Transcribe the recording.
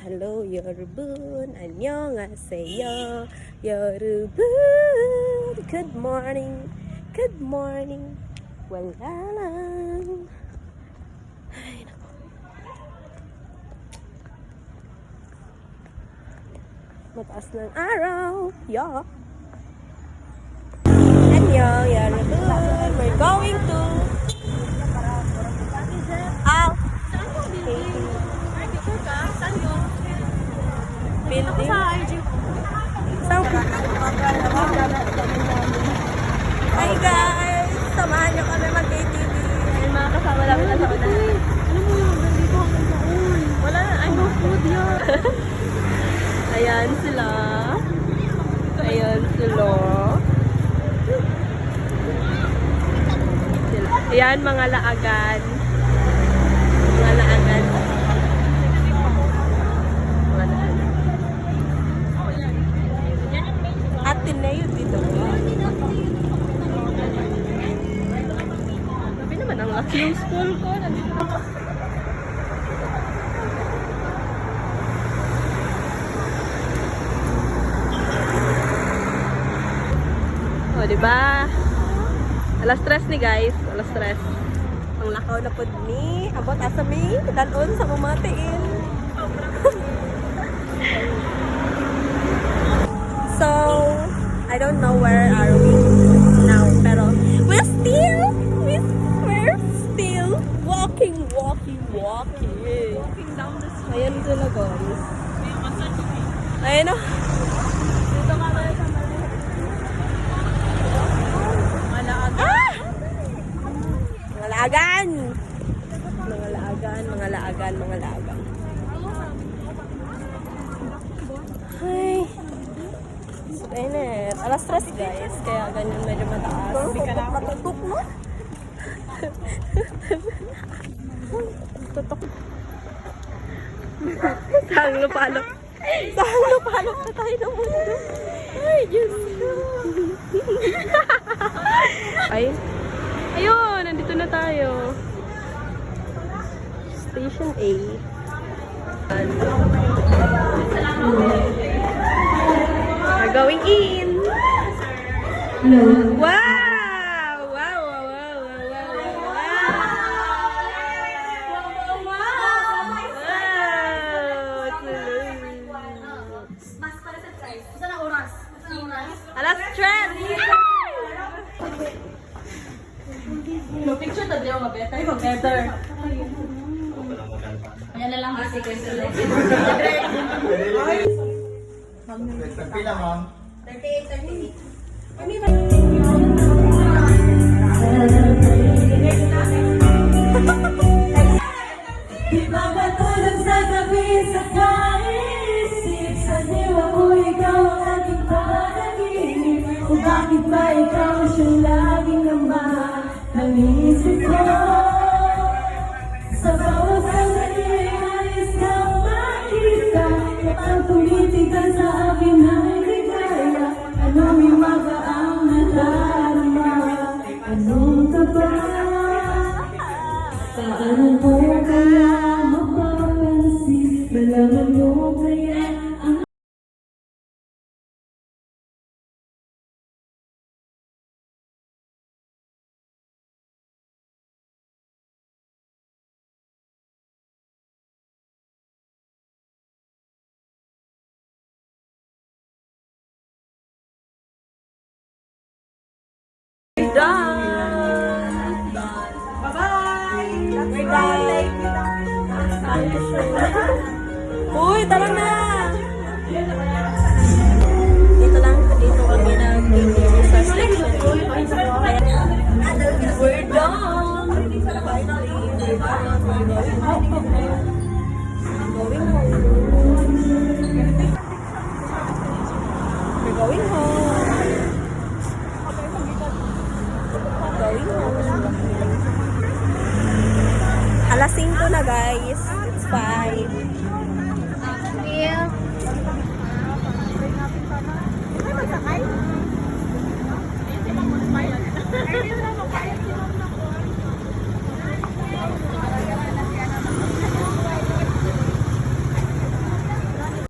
hello 여러분. 안녕하세요 여러분. Good morning. Good morning. Wala lang. Ay, naku. Mataas ng araw. Yeah. Annyeong 여러분. We're going to building. Hi guys! Samahan nyo kami mag-ATV. Ayun mga kasama namin na sa unahan. Alam mo yung nandito hanggang doon. Wala na, I know food yun. Ayan sila. Ayan sila. Ayan mga laagan. Mga laagan. Ateneo dito. Sabi naman, ang laki yung school ko. Nandito ako. O, diba? Alas 3 ni guys. Alas 3. Ang lakaw na po ni. Abot asami. Dalon sa mamatiin. So, I don't know where are we now, pero we're still walking. Walking down the street. Ayan sila guys. Ayan o. Dito ka na sa Mga laagan. Ay. Init. Alas 3 guys, kaya ganyan medyo mataas. Hindi ka na matutok mo? Tutok. Saan lupalop na tayo ng mundo. Ay, Diyos ko. Ay. Ayun, nandito na tayo. Station A. We're going in. Wow! Alas 3! Picture na diyo nga better. Better. Ayan na lang kasi kasi. Pila, ma'am? 38. Di ba patulog sa gabi sa kaisip sa diwa ko ikaw ang aking panaginip o bakit ba ikaw siyang laging naman ng isip ko sa bawat sandali ayos kang makita kapag tumitigan sa akin na hindi kaya anong iwaga ang nadarama anong taba paano mo kaya mapapansin malaman mo kaya ang Done. Bye-bye. We're done. Uy, tara na. Dito kami sa selection. We're done. Finally, we're done. We're going home. Alas 5 na guys. It's 5. Ay, magsakay?